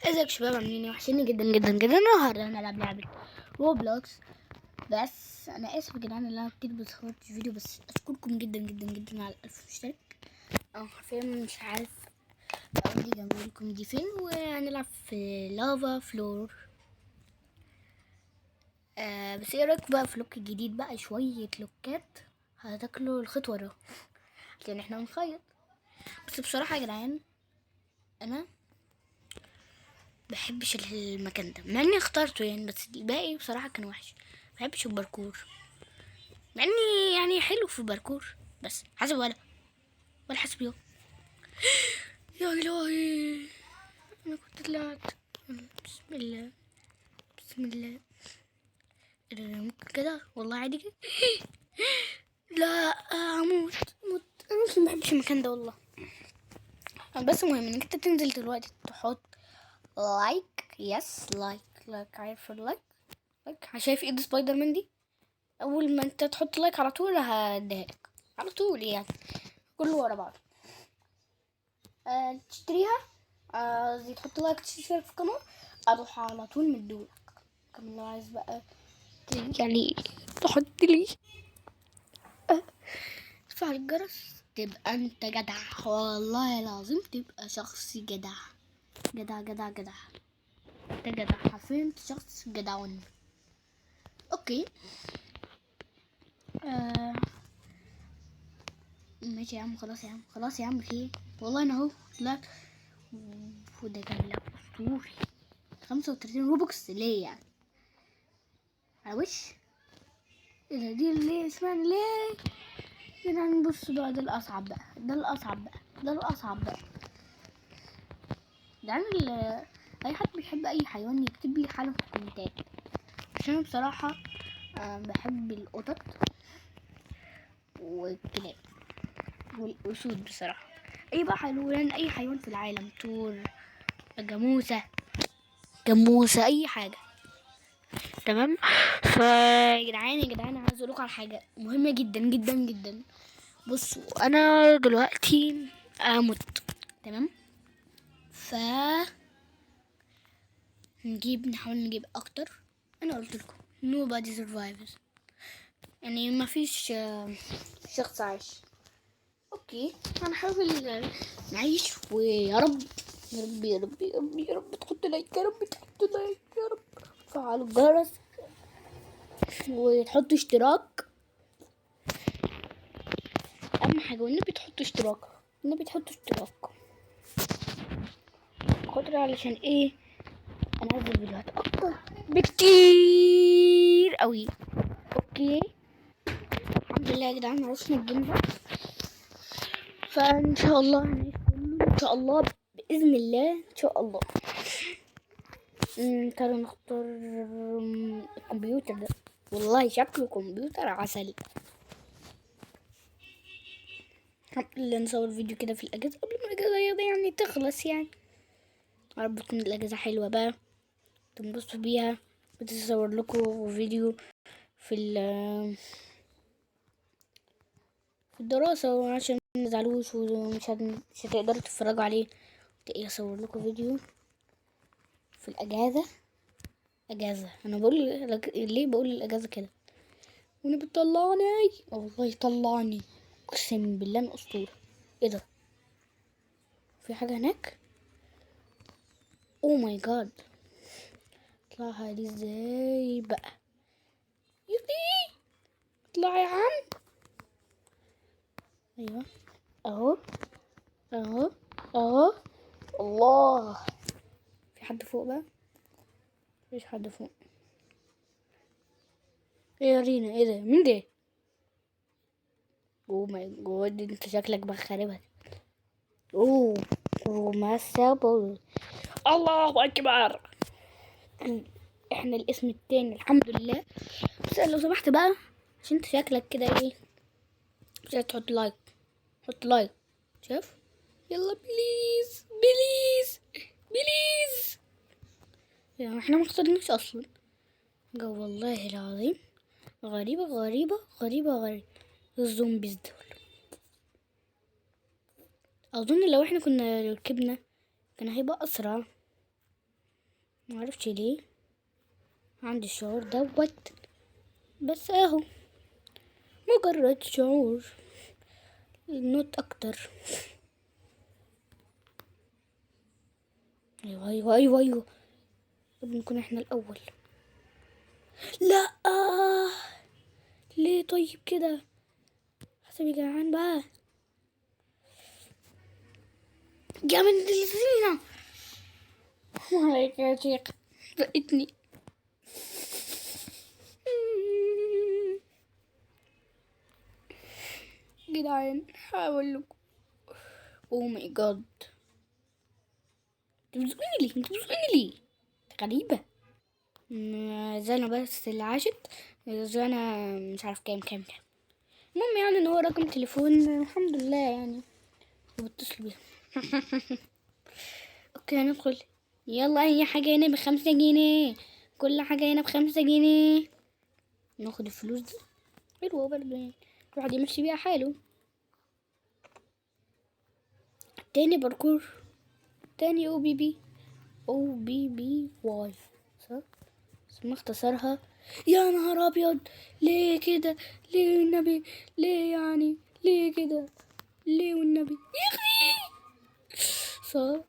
ازيك يا شباب؟ عاملين ايه؟ وحشيني جدا جدا جدا. النهارده هنلعب لعبة روبلوكس. بس انا اسف يا جدعان ان انا كتير بصورت فيديو، بس اشكركم جدا جدا جدا على 1000 مشترك. حرفيا مش عارف اودي جمهوركم دي فين. وهنلعب في لافا فلور. بس ايه رايك بقى في لوك جديد بقى؟ شوية لوكات هتاكلوا الخيط وراه عشان احنا بنخيط. بس بصراحة يا جدعان انا بحبش المكان ده، مع اني اخترته يعني، بس الباقي بصراحة كان وحش. بحبش الباركور، مع اني يعني حلو في الباركور، بس حسب ولا حسب يا الهي. انا كنت طلعت. بسم الله بسم الله. إيه ده؟ ممكن كده والله عادي كده. لا اموت موت. انا مش بحبش المكان ده والله. بس المهم انك انت تنزل دلوقتي تحط لايك. يس لايك عارف اللايك؟ لايك شايف ايد سبايدر مان دي؟ اول ما انت تحط لايك على طول هديك على طول يعني، كله ورا بعض. تشتريها، قصدي تحط لايك تشترك في القناة، اروح على طول مدولك. كمان لو عايز بقى يعني تحط لي تفعل الجرس، تبقى انت جدع والله العظيم، تبقى شخص جدع جدع جدع جدع. انت جدع حرفيا، انت شخص جدعون. اوكي. آه ماشي يا عم، خلاص يا عم، خلاص يا عم، في ايه؟ والله انا اهو طلعت. وده كان لعب اسطوري. 35 روبوكس ليه يعني؟ على وش ايه ده؟ دي ليه اسمها ليه كده؟ نبص بقى، ده الاصعب بقى، ده الاصعب بقى، ده الاصعب بقى. ده اي حد بيحب اي حيوان يكتب لي حاله في الكومنتات، عشان أنا بصراحه بحب القطط والكلاب والاسود بصراحه. اي بقى حيوان، اي حيوان في العالم، طور، جاموسه، جاموسه، اي حاجه تمام. يا جدعان يا جدعان، عايز اقول لكم على حاجه مهمه جدا جدا جدا. بصوا انا دلوقتي اموت تمام. ف نحاول نجيب اكتر. انا قلت لكم nobody survives، يعني ما فيش شخص عايش. اوكي هنحاول نعيش، ويا رب يا رب يا رب يا رب يا رب تحط لايك، يا رب تحط لايك، يا رب فعلوا الجرس وتحطوا اشتراك. اهم حاجه والنبي تحطوا اشتراك، النبي تحطوا اشتراك خاطر علشان ايه؟ انا انزل فيديوهات اكتر بكتير قوي. اوكي الحمد لله يا جدعان عرفنا الجيم ده، فان شاء الله هنعيش كله ان شاء الله، باذن الله ان شاء الله. تعالوا نختار الكمبيوتر ده، والله شكله كمبيوتر عسل. الحمد لله نصور فيديو كده في الاجازه قبل ما الاجازه دي يعني تخلص يعني. يا رب تكون الاجازه حلوه بقى تنبسطوا بيها، بتصور لكم فيديو في في الدراسة عشان ما تزعلوش، مش هتقدروا تتفرجوا عليه. ايه اصور لكم فيديو في الاجازة. اجازة انا بقول ليه بقول الاجازة كده؟ وانا بتطلعني والله يطلعني، اقسم بالله انا اسطورة. ايه ده؟ في حاجة هناك؟ او ماي جاد، اطلعها دي ازاي بقى؟ يبي اطلع يا عم. ايوه اهو اهو اهو. الله، في حد فوق بقى؟ مفيش حد فوق. ايه يا رينا؟ ايه ده؟ مين ده؟ اوه ماي جاد، انت شكلك بقى خاربها. اوه روماسابل، الله اكبر. احنا الاسم التاني الحمد لله. بس لو سمحت بقى، عشان انت شكلك كده ايه، مش عايز تحط لايك، حط لايك. شايف؟ يلا بليز بليز بليز. يعني احنا ما اخترناش اصلا. جو والله العظيم غريبة غريبة غريبة غريبة. الزومبيز دول اظن لو احنا كنا ركبنا كان هيبقى اسرع. معرفش ليه عندي الشعور دوت، بس اهو مجرد شعور نوت اكتر. ايوه ايوه ايوه ايوه، بنكون احنا الاول. لا ليه طيب كده؟ حسبي جعان بقى جامد الزينة. عليك يا شيخ بقتني. جدعان هقول لكم، او ماي جاد، انتوا بتزقوني ليه؟ غريبة. زنا بس اللي عاشت زنا مش عارف كام. المهم يعني ان هو رقم تليفون الحمد لله يعني، وبتصل بيها. اوكي هندخل. يلا اي حاجة هنا ب5 جنيه، كل حاجة هنا ب5 جنيه. ناخد الفلوس دي، حلوة برضه يعني، الواحد يمشي بيها حاله. تاني باركور، تاني او بي بي واي، صح؟ اسمها اختصارها. يا نهار ابيض، ليه كده؟ ليه والنبي؟ ليه يعني؟ ليه كده؟ ليه والنبي يا اخي؟ صح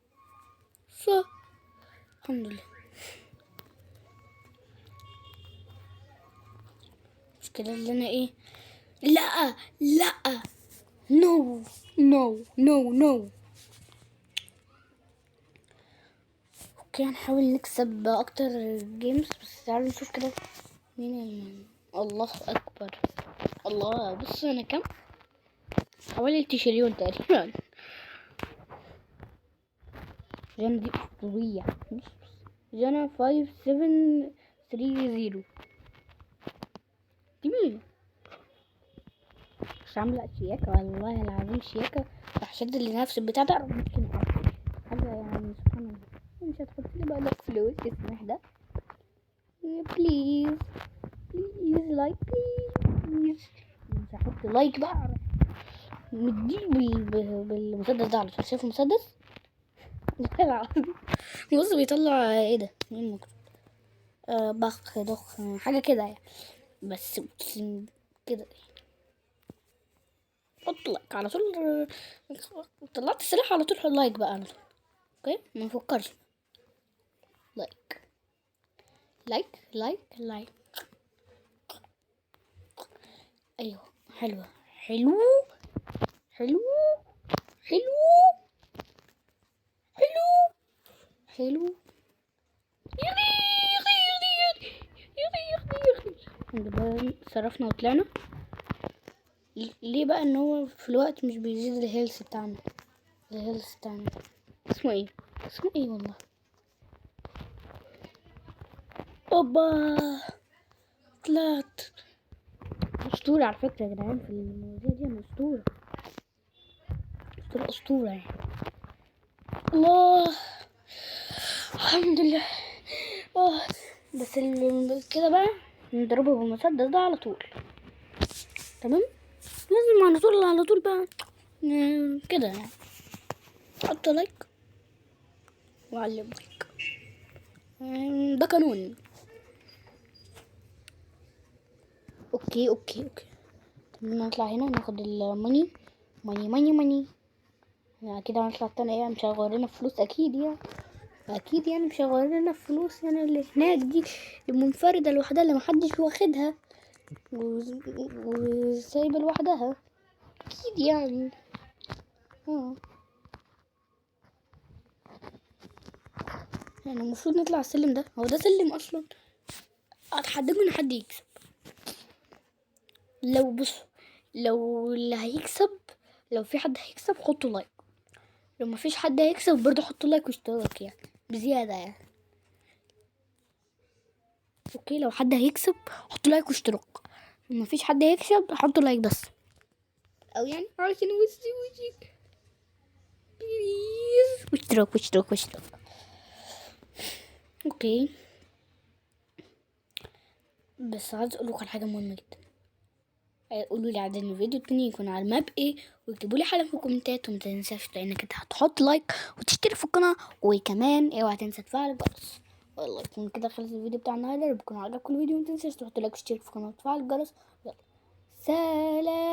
صح، الحمد لله. المشكلة اللي انا ايه، لا لا، نو نو نو نو. اوكي هنحاول نكسب اكتر جيمز، بس تعالوا نشوف كده مين الله اكبر. الله بص انا كم، حوالي 2 تقريبا. جانا دي اسطورية، جانا 5730 دي مين؟ مش عاملة شياكة والله العظيم، شياكة راح شد لنفس البتاع ده ممكن حاجة يعني سبحان الله. مش هتحط لي بقى لك فلوس تسمح ده؟ بليز بليز لايك بليز. مش هحط لايك بقى، مديله بالمسدس ده على طول. شايف المسدس؟ بص بيطلع ايه ده؟ مين مكتوب؟ بخ ضخ حاجة كده يعني، بس كده حط لايك على طول. طلعت السلاح على طول حط لايك بقى على طول. اوكي ما نفكرش. لايك لايك لايك لايك. ايوه حلوة، حلو حلو حلو حلو حلو. يخي يخي يخي يخي يخي يخي. الحمد لله صرفنا وطلعنا. ليه بقى ان هو في الوقت مش بيزيد الهيلث بتاعنا؟ الهيلث بتاعنا اسمه ايه؟ اسمه ايه والله؟ اوبا طلعت اسطورة على فكرة يا جدعان، في المواضيع دي انا اسطورة، اسطورة يعني. الله الحمد لله. بس كده بقى نضربه بالمسدس ده على طول، تمام؟ لازم على طول بقى كده يعني. حط لايك وعلم لايك، ده قانون. اوكي نطلع هنا ناخد الماني، ماني يعني كده هنطلع تاني. ايه مش هيغيرنا فلوس اكيد يعني، اكيد يعني مش هيغيرنا فلوس يعني. اللي هناك دي المنفردة لوحدها اللي محدش واخدها وسايبة لوحدها اكيد يعني. يعني المفروض نطلع السلم ده، هو ده سلم اصلا. اتحداكم ان حد يكسب. لو بص، لو اللي هيكسب، لو في حد هيكسب حطوا لايك، لو ما فيش حد هيكسب برضه حطوا لايك واشتراك يعني بزيادة يعني. اوكي لو حد هيكسب حطوا لايك واشتراك، لو ما فيش حد هيكسب حطوا لايك بس، او يعني عشان وشي بليز واشتراك. اوكي بس عايز اقول لكم على حاجه مهمه جدا. قولوا لي عايزين الفيديو التاني يكون على الماب ايه، واكتبوا لي حاجه في الكومنتات. وما تنساش لانك انت هتحط لايك وتشترك في القناه، وكمان اوعى تنسى تفعل الجرس. والله يكون كده خلص الفيديو بتاع النهارده. بيكون عجبكم الفيديو، متنساش تحطوا لايك واشتركوا في القناه وتفعلوا الجرس. يلا سلام.